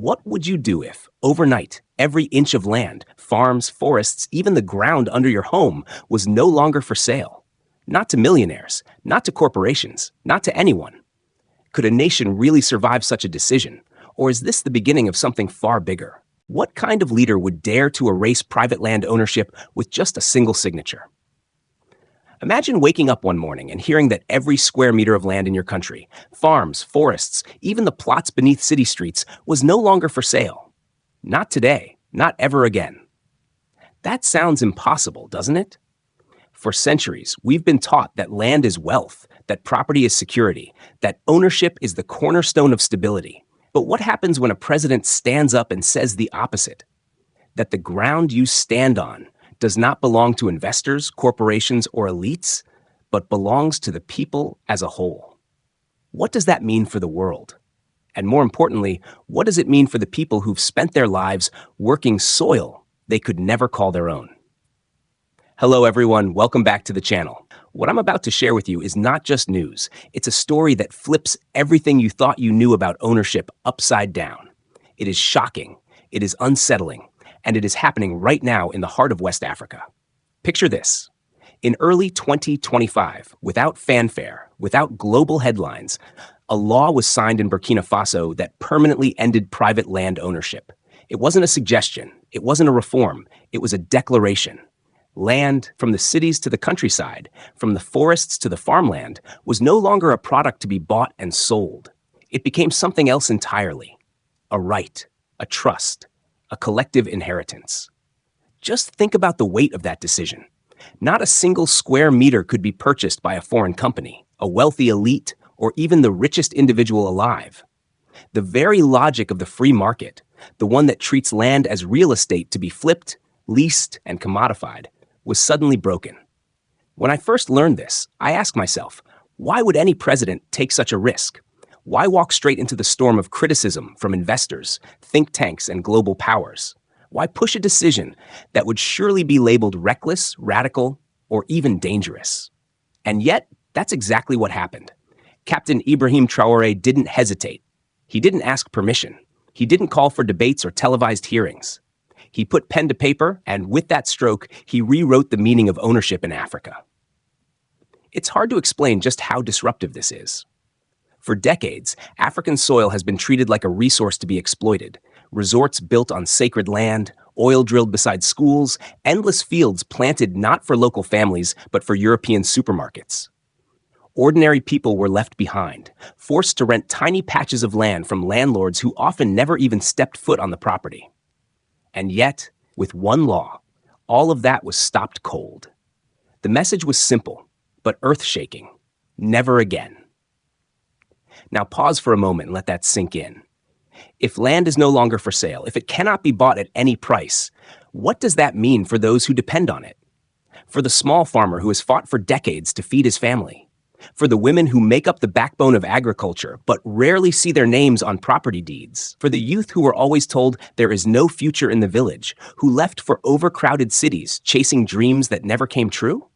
What would you do if, overnight, every inch of land, farms, forests, even the ground under your home was no longer for sale? Not to millionaires, not to corporations, not to anyone. Could a nation really survive such a decision? Or is this the beginning of something far bigger? What kind of leader would dare to erase private land ownership with just a single signature? Imagine waking up one morning and hearing that every square meter of land in your country, farms, forests, even the plots beneath city streets, was no longer for sale. Not today, not ever again. That sounds impossible, doesn't it? For centuries, we've been taught that land is wealth, that property is security, that ownership is the cornerstone of stability. But what happens when a president stands up and says the opposite? That the ground you stand on does not belong to investors, corporations, or elites, but belongs to the people as a whole. What does that mean for the world? And more importantly, what does it mean for the people who've spent their lives working soil they could never call their own? Hello everyone, welcome back to the channel. What I'm about to share with you is not just news. It's a story that flips everything you thought you knew about ownership upside down. It is shocking, it is unsettling, and it is happening right now in the heart of West Africa. Picture this. In early 2025, without fanfare, without global headlines, a law was signed in Burkina Faso that permanently ended private land ownership. It wasn't a suggestion, it wasn't a reform, it was a declaration. Land, from the cities to the countryside, from the forests to the farmland, was no longer a product to be bought and sold. It became something else entirely. A right, a trust, a collective inheritance. Just think about the weight of that decision. Not a single square meter could be purchased by a foreign company, a wealthy elite, or even the richest individual alive. The very logic of the free market, the one that treats land as real estate to be flipped, leased, and commodified, was suddenly broken. When I first learned this, I asked myself, why would any president take such a risk? Why walk straight into the storm of criticism from investors, think tanks, and global powers? Why push a decision that would surely be labeled reckless, radical, or even dangerous? And yet, that's exactly what happened. Captain Ibrahim Traoré didn't hesitate. He didn't ask permission. He didn't call for debates or televised hearings. He put pen to paper, and with that stroke, he rewrote the meaning of ownership in Africa. It's hard to explain just how disruptive this is. For decades, African soil has been treated like a resource to be exploited. Resorts built on sacred land, oil drilled beside schools, endless fields planted not for local families, but for European supermarkets. Ordinary people were left behind, forced to rent tiny patches of land from landlords who often never even stepped foot on the property. And yet, with one law, all of that was stopped cold. The message was simple, but earth-shaking. Never again. Now pause for a moment and let that sink in. If land is no longer for sale, if it cannot be bought at any price, what does that mean for those who depend on it? For the small farmer who has fought for decades to feed his family? For the women who make up the backbone of agriculture but rarely see their names on property deeds? For the youth who were always told there is no future in the village, who left for overcrowded cities chasing dreams that never came true?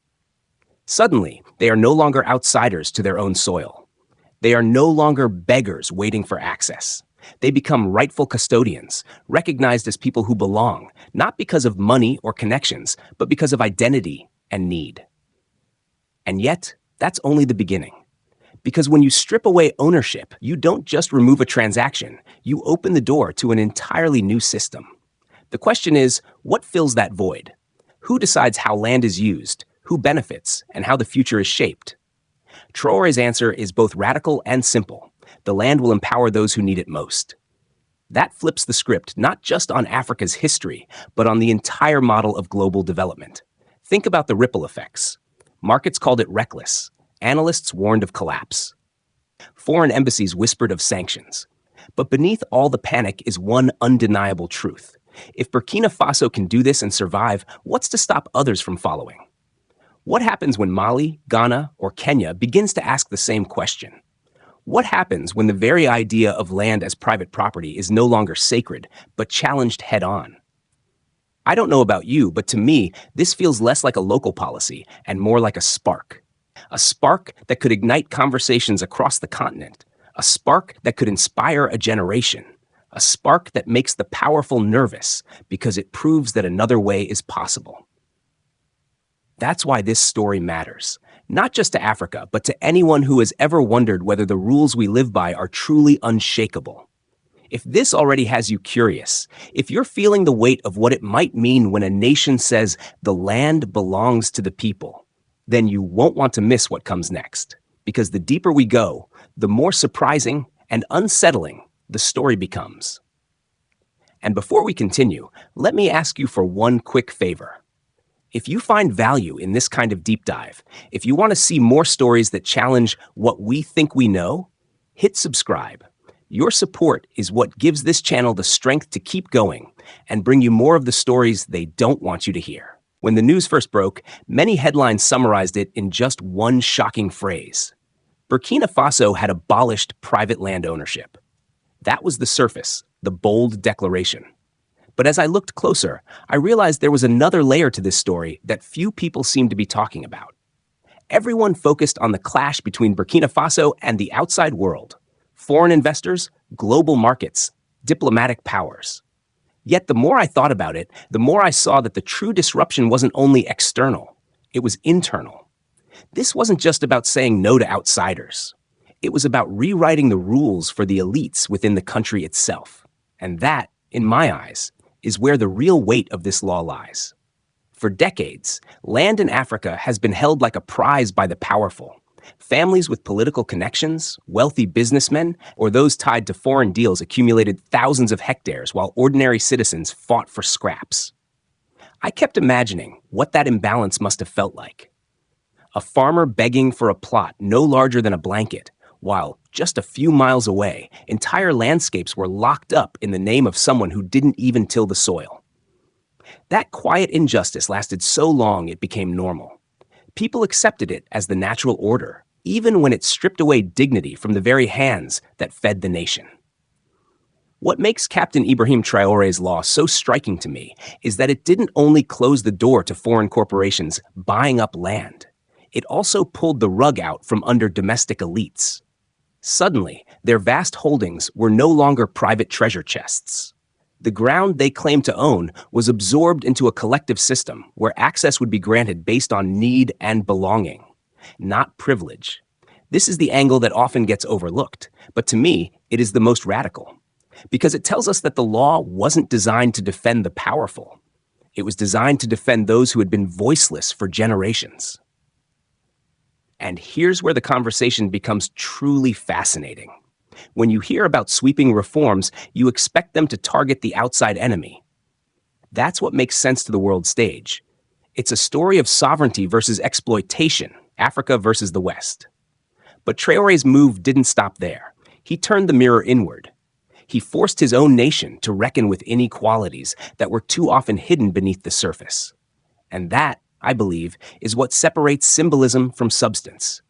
Suddenly, they are no longer outsiders to their own soil. They are no longer beggars waiting for access. They become rightful custodians, recognized as people who belong, not because of money or connections, but because of identity and need. And yet, that's only the beginning. Because when you strip away ownership, you don't just remove a transaction, you open the door to an entirely new system. The question is, what fills that void? Who decides how land is used, who benefits, and how the future is shaped? Traore's answer is both radical and simple. The land will empower those who need it most. That flips the script not just on Africa's history, but on the entire model of global development. Think about the ripple effects. Markets called it reckless. Analysts warned of collapse. Foreign embassies whispered of sanctions. But beneath all the panic is one undeniable truth. If Burkina Faso can do this and survive, what's to stop others from following? What happens when Mali, Ghana, or Kenya begins to ask the same question? What happens when the very idea of land as private property is no longer sacred, but challenged head-on? I don't know about you, but to me, this feels less like a local policy and more like a spark. A spark that could ignite conversations across the continent. A spark that could inspire a generation. a spark that makes the powerful nervous because it proves that another way is possible. That's why this story matters, not just to Africa, but to anyone who has ever wondered whether the rules we live by are truly unshakable. If this already has you curious, if you're feeling the weight of what it might mean when a nation says the land belongs to the people, then you won't want to miss what comes next. Because the deeper we go, the more surprising and unsettling the story becomes. And before we continue, let me ask you for one quick favor. If you find value in this kind of deep dive, if you want to see more stories that challenge what we think we know, hit subscribe. Your support is what gives this channel the strength to keep going and bring you more of the stories they don't want you to hear. When the news first broke, many headlines summarized it in just one shocking phrase. Burkina Faso had abolished private land ownership. That was the surface, the bold declaration. But as I looked closer, I realized there was another layer to this story that few people seem to be talking about. Everyone focused on the clash between Burkina Faso and the outside world. Foreign investors, global markets, diplomatic powers. Yet the more I thought about it, the more I saw that the true disruption wasn't only external, it was internal. This wasn't just about saying no to outsiders. It was about rewriting the rules for the elites within the country itself. And that, in my eyes, is where the real weight of this law lies. For decades, land in Africa has been held like a prize by the powerful. Families with political connections, wealthy businessmen, or those tied to foreign deals accumulated thousands of hectares while ordinary citizens fought for scraps. I kept imagining what that imbalance must have felt like. A farmer begging for a plot no larger than a blanket, while just a few miles away, entire landscapes were locked up in the name of someone who didn't even till the soil. That quiet injustice lasted so long it became normal. People accepted it as the natural order, even when it stripped away dignity from the very hands that fed the nation. What makes Captain Ibrahim Traoré's law so striking to me is that it didn't only close the door to foreign corporations buying up land. It also pulled the rug out from under domestic elites. Suddenly, their vast holdings were no longer private treasure chests. The ground they claimed to own was absorbed into a collective system where access would be granted based on need and belonging, not privilege. This is the angle that often gets overlooked, but to me, it is the most radical, because it tells us that the law wasn't designed to defend the powerful. It was designed to defend those who had been voiceless for generations. And here's where the conversation becomes truly fascinating. When you hear about sweeping reforms, you expect them to target the outside enemy. That's what makes sense to the world stage. It's a story of sovereignty versus exploitation, Africa versus the West. But Traoré's move didn't stop there. He turned the mirror inward. He forced his own nation to reckon with inequalities that were too often hidden beneath the surface. And that, I believe, is what separates symbolism from substance.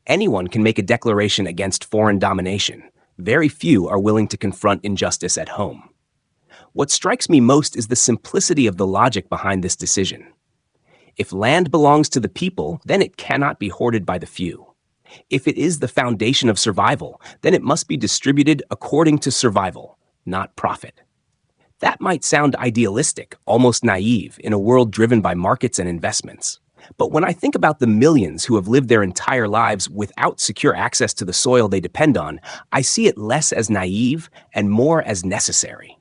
Anyone can make a declaration against foreign domination. Very few are willing to confront injustice at home. What strikes me most is the simplicity of the logic behind this decision. If land belongs to the people, then it cannot be hoarded by the few. If it is the foundation of survival, then it must be distributed according to survival, not profit. That might sound idealistic, almost naive, in a world driven by markets and investments. But when I think about the millions who have lived their entire lives without secure access to the soil they depend on, I see it less as naive and more as necessary.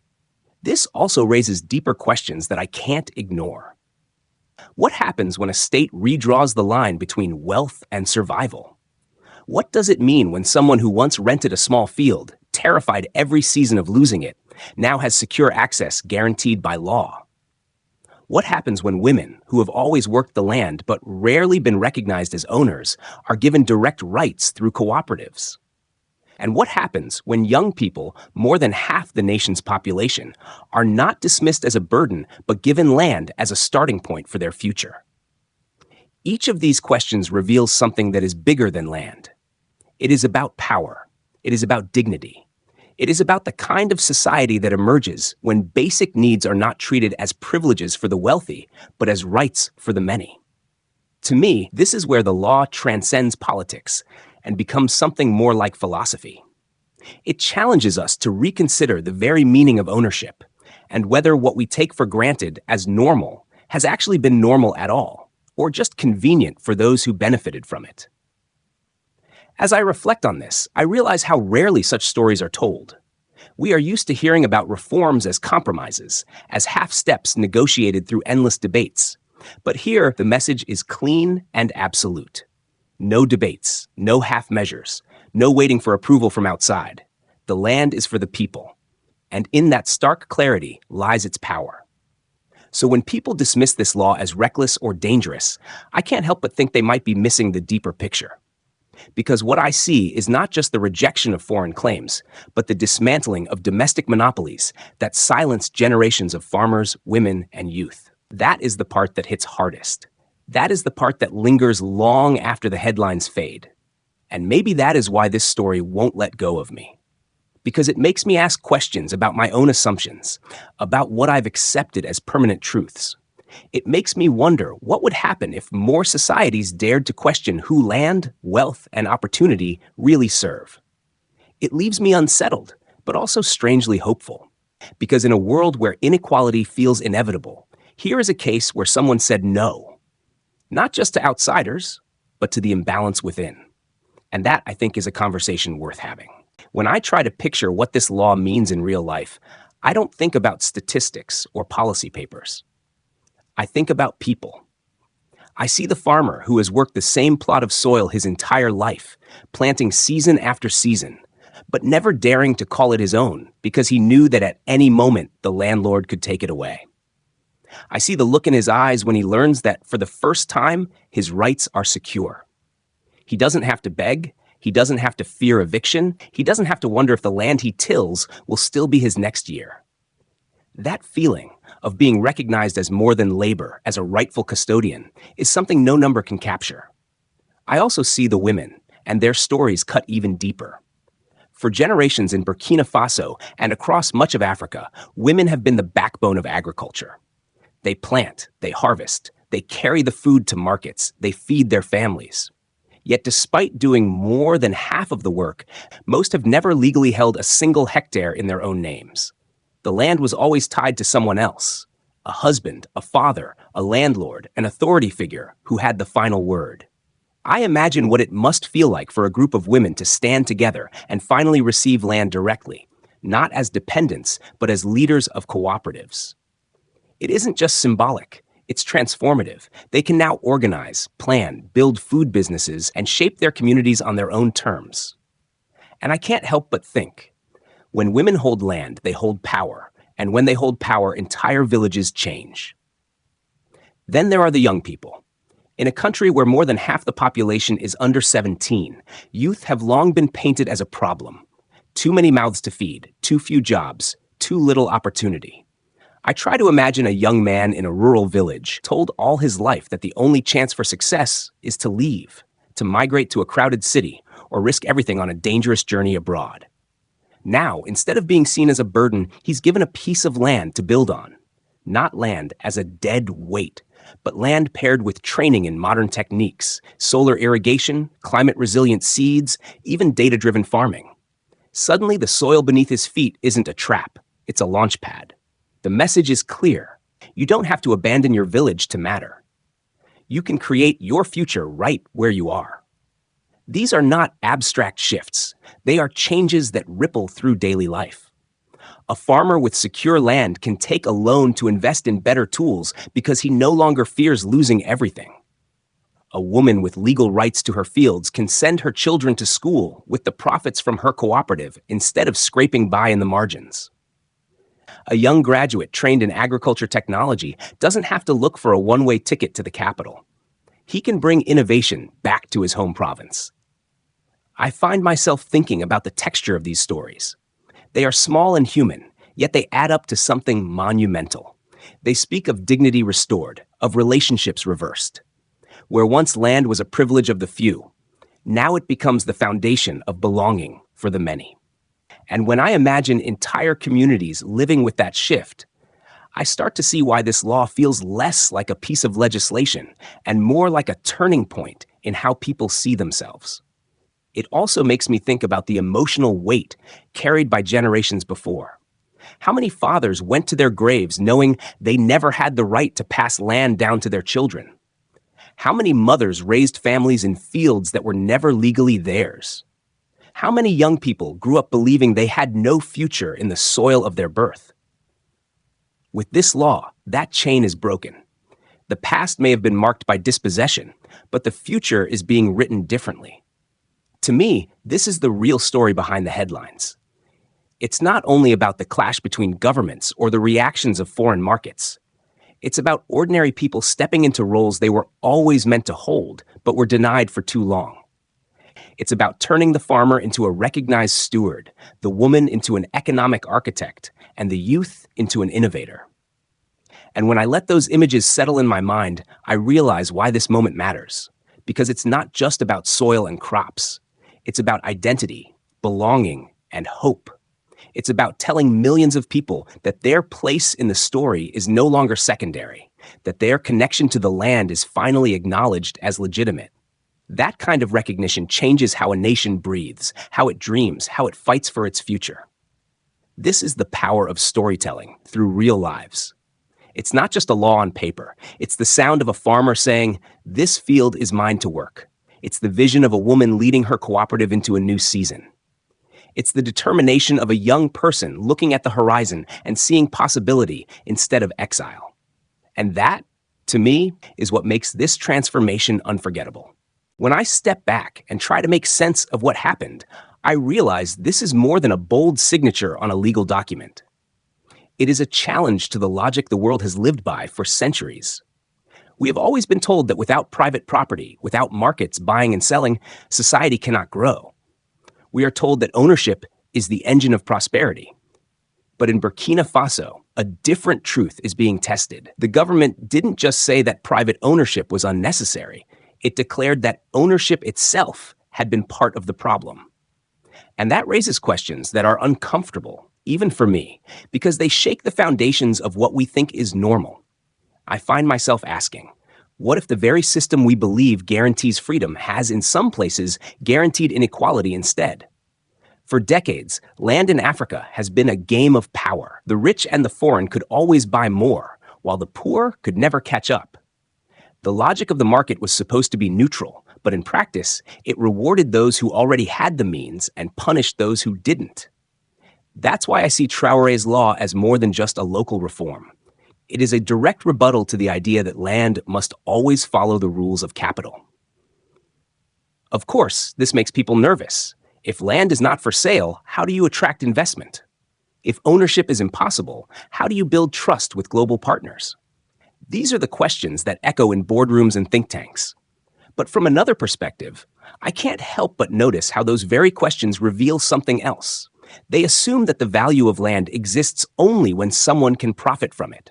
This also raises deeper questions that I can't ignore. What happens when a state redraws the line between wealth and survival? What does it mean when someone who once rented a small field, terrified every season of losing it, now has secure access guaranteed by law? What happens when women, who have always worked the land but rarely been recognized as owners, are given direct rights through cooperatives? And what happens when young people, more than half the nation's population, are not dismissed as a burden but given land as a starting point for their future? Each of these questions reveals something that is bigger than land. It is about power. It is about dignity. It is about the kind of society that emerges when basic needs are not treated as privileges for the wealthy, but as rights for the many. To me, this is where the law transcends politics and becomes something more like philosophy. It challenges us to reconsider the very meaning of ownership and whether what we take for granted as normal has actually been normal at all, or just convenient for those who benefited from it. As I reflect on this, I realize how rarely such stories are told. We are used to hearing about reforms as compromises, as half steps negotiated through endless debates. But here, the message is clean and absolute. No debates, no half measures, no waiting for approval from outside. The land is for the people. And in that stark clarity lies its power. So when people dismiss this law as reckless or dangerous, I can't help but think they might be missing the deeper picture. Because what I see is not just the rejection of foreign claims, but the dismantling of domestic monopolies that silence generations of farmers, women, and youth. That is the part that hits hardest. That is the part that lingers long after the headlines fade. And maybe that is why this story won't let go of me. Because it makes me ask questions about my own assumptions, about what I've accepted as permanent truths. It makes me wonder what would happen if more societies dared to question who land, wealth, and opportunity really serve. It leaves me unsettled, but also strangely hopeful. Because in a world where inequality feels inevitable, here is a case where someone said no. Not just to outsiders, but to the imbalance within. And that, I think, is a conversation worth having. When I try to picture what this law means in real life, I don't think about statistics or policy papers. I think about people. I see the farmer who has worked the same plot of soil his entire life, planting season after season, but never daring to call it his own because he knew that at any moment the landlord could take it away. I see the look in his eyes when he learns that for the first time, his rights are secure. He doesn't have to beg. He doesn't have to fear eviction. He doesn't have to wonder if the land he tills will still be his next year. That feeling of being recognized as more than labor, as a rightful custodian, is something no number can capture. I also see the women, and their stories cut even deeper. For generations in Burkina Faso and across much of Africa, women have been the backbone of agriculture. They plant, they harvest, they carry the food to markets, they feed their families. Yet despite doing more than half of the work, most have never legally held a single hectare in their own names. The land was always tied to someone else, a husband, a father, a landlord, an authority figure who had the final word. I imagine what it must feel like for a group of women to stand together and finally receive land directly, not as dependents, but as leaders of cooperatives. It isn't just symbolic. It's transformative. They can now organize, plan, build food businesses, and shape their communities on their own terms. And I can't help but think, when women hold land, they hold power, and when they hold power, entire villages change. Then there are the young people. In a country where more than half the population is under 17, youth have long been painted as a problem. Too many mouths to feed, too few jobs, too little opportunity. I try to imagine a young man in a rural village told all his life that the only chance for success is to leave, to migrate to a crowded city, or risk everything on a dangerous journey abroad. Now, instead of being seen as a burden, he's given a piece of land to build on. Not land as a dead weight, but land paired with training in modern techniques, solar irrigation, climate-resilient seeds, even data-driven farming. Suddenly, the soil beneath his feet isn't a trap, it's a launch pad. The message is clear. You don't have to abandon your village to matter. You can create your future right where you are. These are not abstract shifts. They are changes that ripple through daily life. A farmer with secure land can take a loan to invest in better tools because he no longer fears losing everything. A woman with legal rights to her fields can send her children to school with the profits from her cooperative instead of scraping by in the margins. A young graduate trained in agriculture technology doesn't have to look for a one-way ticket to the capital. He can bring innovation back to his home province. I find myself thinking about the texture of these stories. They are small and human, yet they add up to something monumental. They speak of dignity restored, of relationships reversed. Where once land was a privilege of the few, now it becomes the foundation of belonging for the many. And when I imagine entire communities living with that shift, I start to see why this law feels less like a piece of legislation and more like a turning point in how people see themselves. It also makes me think about the emotional weight carried by generations before. How many fathers went to their graves knowing they never had the right to pass land down to their children? How many mothers raised families in fields that were never legally theirs? How many young people grew up believing they had no future in the soil of their birth? With this law, that chain is broken. The past may have been marked by dispossession, but the future is being written differently. To me, this is the real story behind the headlines. It's not only about the clash between governments or the reactions of foreign markets. It's about ordinary people stepping into roles they were always meant to hold, but were denied for too long. It's about turning the farmer into a recognized steward, the woman into an economic architect, and the youth into an innovator. And when I let those images settle in my mind, I realize why this moment matters. Because it's not just about soil and crops. It's about identity, belonging, and hope. It's about telling millions of people that their place in the story is no longer secondary, that their connection to the land is finally acknowledged as legitimate. That kind of recognition changes how a nation breathes, how it dreams, how it fights for its future. This is the power of storytelling through real lives. It's not just a law on paper. It's the sound of a farmer saying, "This field is mine to work." It's the vision of a woman leading her cooperative into a new season. It's the determination of a young person looking at the horizon and seeing possibility instead of exile. And that, to me, is what makes this transformation unforgettable. When I step back and try to make sense of what happened, I realize this is more than a bold signature on a legal document. It is a challenge to the logic the world has lived by for centuries. We have always been told that without private property, without markets buying and selling, society cannot grow. We are told that ownership is the engine of prosperity. But in Burkina Faso, a different truth is being tested. The government didn't just say that private ownership was unnecessary. It declared that ownership itself had been part of the problem. And that raises questions that are uncomfortable, even for me, because they shake the foundations of what we think is normal. I find myself asking, what if the very system we believe guarantees freedom has in some places guaranteed inequality instead? For decades, land in Africa has been a game of power. The rich and the foreign could always buy more, while the poor could never catch up. The logic of the market was supposed to be neutral, but in practice, it rewarded those who already had the means and punished those who didn't. That's why I see Traoré's law as more than just a local reform. It is a direct rebuttal to the idea that land must always follow the rules of capital. Of course, this makes people nervous. If land is not for sale, how do you attract investment? If ownership is impossible, how do you build trust with global partners? These are the questions that echo in boardrooms and think tanks. But from another perspective, I can't help but notice how those very questions reveal something else. They assume that the value of land exists only when someone can profit from it.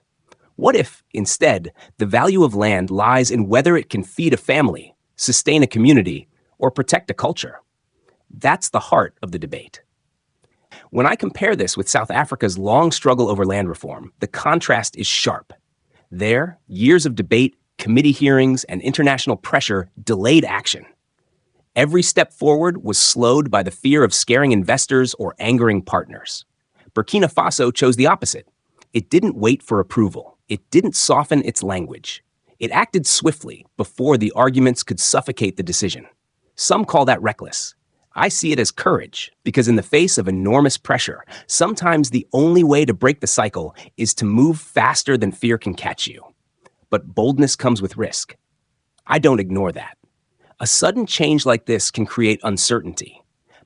What if, instead, the value of land lies in whether it can feed a family, sustain a community, or protect a culture? That's the heart of the debate. When I compare this with South Africa's long struggle over land reform, the contrast is sharp. There, years of debate, committee hearings, and international pressure delayed action. Every step forward was slowed by the fear of scaring investors or angering partners. Burkina Faso chose the opposite. It didn't wait for approval. It didn't soften its language. It acted swiftly before the arguments could suffocate the decision. Some call that reckless. I see it as courage, because in the face of enormous pressure, sometimes the only way to break the cycle is to move faster than fear can catch you. But boldness comes with risk. I don't ignore that. A sudden change like this can create uncertainty.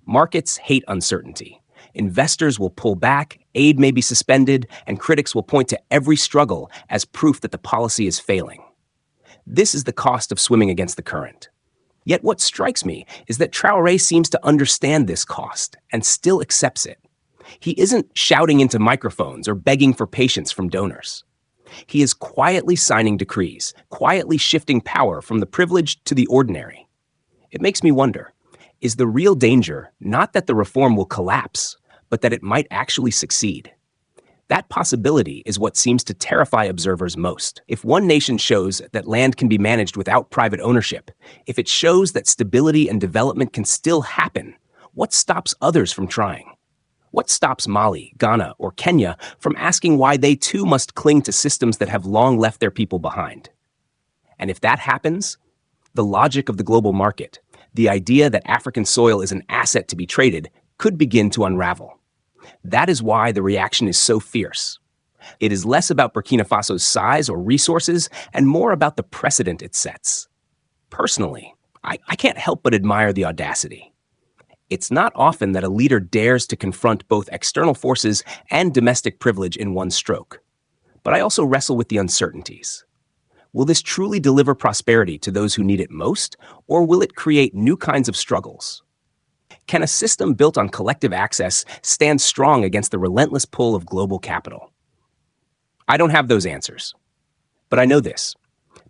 Markets hate uncertainty. Investors will pull back, aid may be suspended, and critics will point to every struggle as proof that the policy is failing. This is the cost of swimming against the current. Yet what strikes me is that Traoré seems to understand this cost and still accepts it. He isn't shouting into microphones or begging for patience from donors. He is quietly signing decrees, quietly shifting power from the privileged to the ordinary. It makes me wonder, is the real danger not that the reform will collapse, but that it might actually succeed? That possibility is what seems to terrify observers most. If one nation shows that land can be managed without private ownership, if it shows that stability and development can still happen, what stops others from trying? What stops Mali, Ghana, or Kenya from asking why they too must cling to systems that have long left their people behind? And if that happens, the logic of the global market, the idea that African soil is an asset to be traded, could begin to unravel. That is why the reaction is so fierce. It is less about Burkina Faso's size or resources and more about the precedent it sets. Personally, I can't help but admire the audacity. It's not often that a leader dares to confront both external forces and domestic privilege in one stroke. But I also wrestle with the uncertainties. Will this truly deliver prosperity to those who need it most, or will it create new kinds of struggles? Can a system built on collective access stand strong against the relentless pull of global capital? I don't have those answers. But I know this.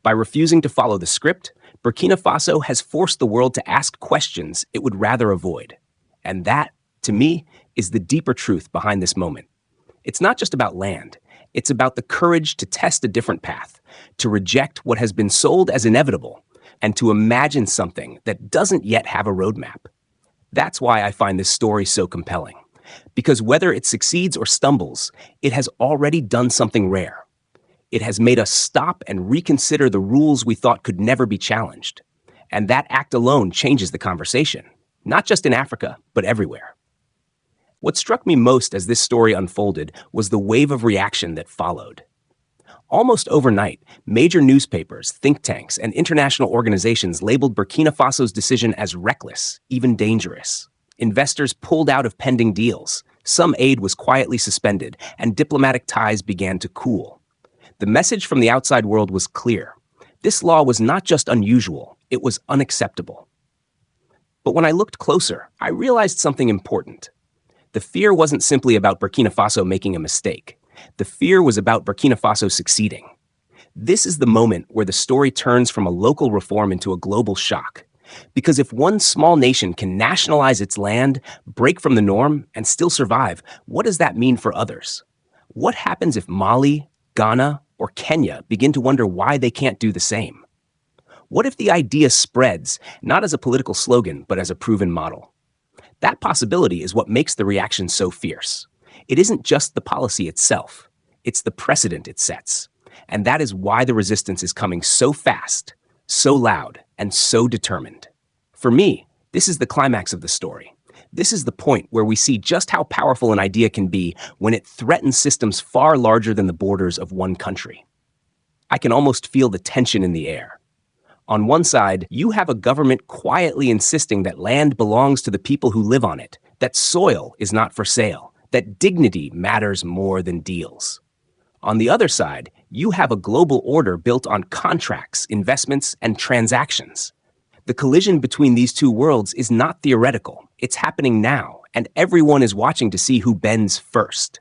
By refusing to follow the script, Burkina Faso has forced the world to ask questions it would rather avoid. And that, to me, is the deeper truth behind this moment. It's not just about land. It's about the courage to test a different path, to reject what has been sold as inevitable, and to imagine something that doesn't yet have a roadmap. That's why I find this story so compelling. Because whether it succeeds or stumbles, it has already done something rare. It has made us stop and reconsider the rules we thought could never be challenged. And that act alone changes the conversation, not just in Africa, but everywhere. What struck me most as this story unfolded was the wave of reaction that followed. Almost overnight, major newspapers, think tanks, and international organizations labeled Burkina Faso's decision as reckless, even dangerous. Investors pulled out of pending deals, some aid was quietly suspended, and diplomatic ties began to cool. The message from the outside world was clear. This law was not just unusual, it was unacceptable. But when I looked closer, I realized something important. The fear wasn't simply about Burkina Faso making a mistake. The fear was about Burkina Faso succeeding. This is the moment where the story turns from a local reform into a global shock. Because if one small nation can nationalize its land, break from the norm, and still survive, what does that mean for others? What happens if Mali, Ghana, or Kenya begin to wonder why they can't do the same? What if the idea spreads, not as a political slogan, but as a proven model? That possibility is what makes the reaction so fierce. It isn't just the policy itself, it's the precedent it sets. And that is why the resistance is coming so fast, so loud, and so determined. For me, this is the climax of the story. This is the point where we see just how powerful an idea can be when it threatens systems far larger than the borders of one country. I can almost feel the tension in the air. On one side, you have a government quietly insisting that land belongs to the people who live on it, that soil is not for sale, that dignity matters more than deals. On the other side, you have a global order built on contracts, investments, and transactions. The collision between these two worlds is not theoretical. It's happening now, and everyone is watching to see who bends first.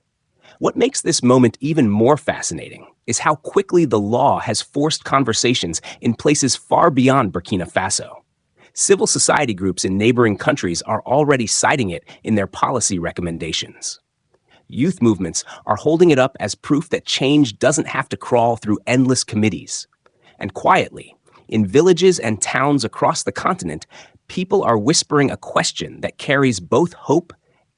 What makes this moment even more fascinating is how quickly the law has forced conversations in places far beyond Burkina Faso. Civil society groups in neighboring countries are already citing it in their policy recommendations. Youth movements are holding it up as proof that change doesn't have to crawl through endless committees. And quietly, in villages and towns across the continent, people are whispering a question that carries both hope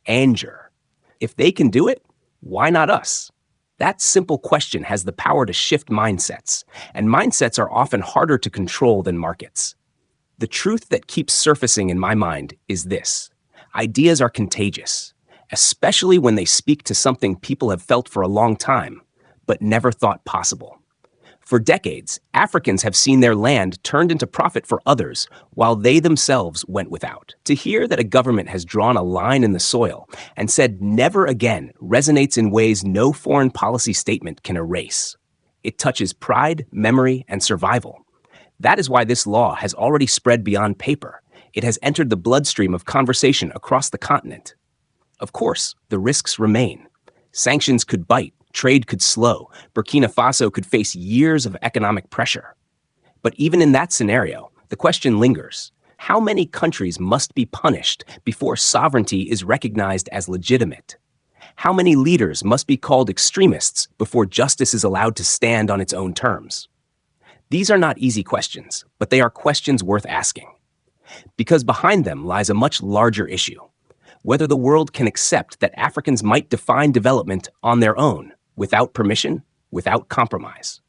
and anger. If they can do it, why not us? That simple question has the power to shift mindsets, and mindsets are often harder to control than markets. The truth that keeps surfacing in my mind is this: ideas are contagious, especially when they speak to something people have felt for a long time, but never thought possible. For decades, Africans have seen their land turned into profit for others while they themselves went without. To hear that a government has drawn a line in the soil and said never again resonates in ways no foreign policy statement can erase. It touches pride, memory, and survival. That is why this law has already spread beyond paper. It has entered the bloodstream of conversation across the continent. Of course, the risks remain. Sanctions could bite. Trade could slow. Burkina Faso could face years of economic pressure. But even in that scenario, the question lingers. How many countries must be punished before sovereignty is recognized as legitimate? How many leaders must be called extremists before justice is allowed to stand on its own terms? These are not easy questions, but they are questions worth asking. Because behind them lies a much larger issue: whether the world can accept that Africans might define development on their own, without permission, without compromise.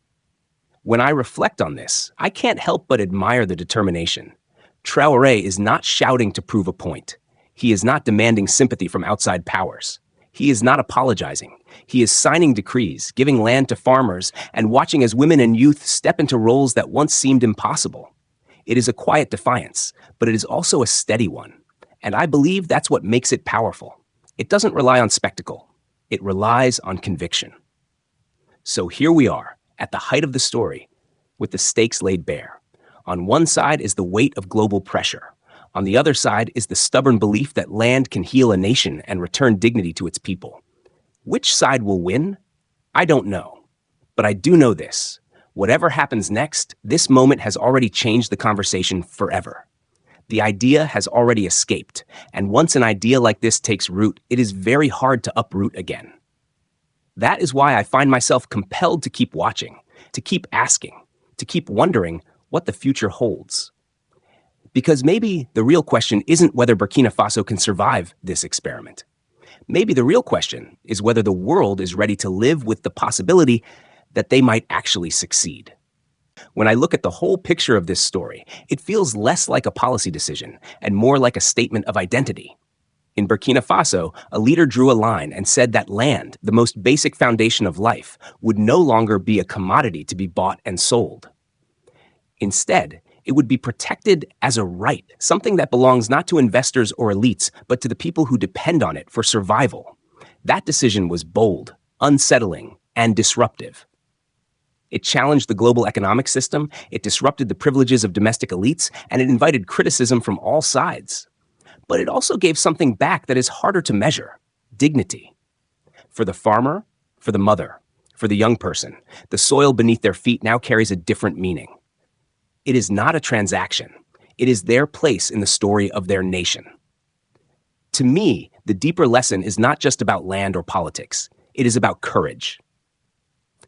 When I reflect on this, I can't help but admire the determination. Traore is not shouting to prove a point. He is not demanding sympathy from outside powers. He is not apologizing. He is signing decrees, giving land to farmers, and watching as women and youth step into roles that once seemed impossible. It is a quiet defiance, but it is also a steady one. And I believe that's what makes it powerful. It doesn't rely on spectacle. It relies on conviction. So here we are, at the height of the story, with the stakes laid bare. On one side is the weight of global pressure. On the other side is the stubborn belief that land can heal a nation and return dignity to its people. Which side will win? I don't know. But I do know this: whatever happens next, this moment has already changed the conversation forever. The idea has already escaped, and once an idea like this takes root, it is very hard to uproot again. That is why I find myself compelled to keep watching, to keep asking, to keep wondering what the future holds. Because maybe the real question isn't whether Burkina Faso can survive this experiment. Maybe the real question is whether the world is ready to live with the possibility that they might actually succeed. When I look at the whole picture of this story, it feels less like a policy decision and more like a statement of identity. In Burkina Faso, a leader drew a line and said that land, the most basic foundation of life, would no longer be a commodity to be bought and sold. Instead, it would be protected as a right, something that belongs not to investors or elites, but to the people who depend on it for survival. That decision was bold, unsettling, and disruptive. It challenged the global economic system, it disrupted the privileges of domestic elites, and it invited criticism from all sides. But it also gave something back that is harder to measure: dignity. For the farmer, for the mother, for the young person, the soil beneath their feet now carries a different meaning. It is not a transaction. It is their place in the story of their nation. To me, the deeper lesson is not just about land or politics. It is about courage.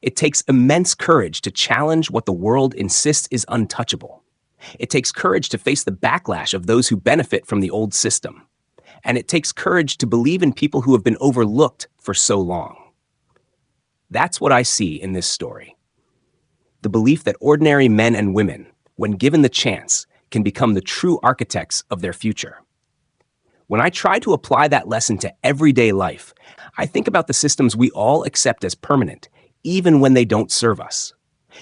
It takes immense courage to challenge what the world insists is untouchable. It takes courage to face the backlash of those who benefit from the old system. And it takes courage to believe in people who have been overlooked for so long. That's what I see in this story. The belief that ordinary men and women, when given the chance, can become the true architects of their future. When I try to apply that lesson to everyday life, I think about the systems we all accept as permanent, even when they don't serve us.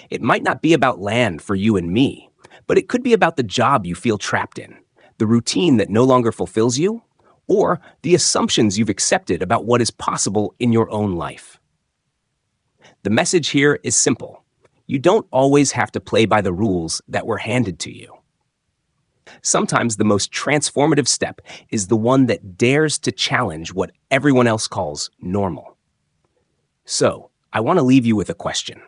It might not be about land for you and me, but it could be about the job you feel trapped in, the routine that no longer fulfills you, or the assumptions you've accepted about what is possible in your own life. The message here is simple. You don't always have to play by the rules that were handed to you. Sometimes the most transformative step is the one that dares to challenge what everyone else calls normal. So, I want to leave you with a question.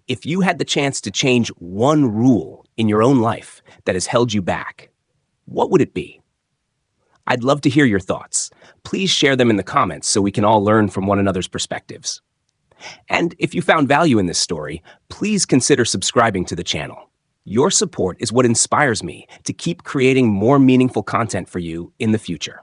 If you had the chance to change one rule in your own life that has held you back, what would it be? I'd love to hear your thoughts. Please share them in the comments so we can all learn from one another's perspectives. And if you found value in this story, please consider subscribing to the channel. Your support is what inspires me to keep creating more meaningful content for you in the future.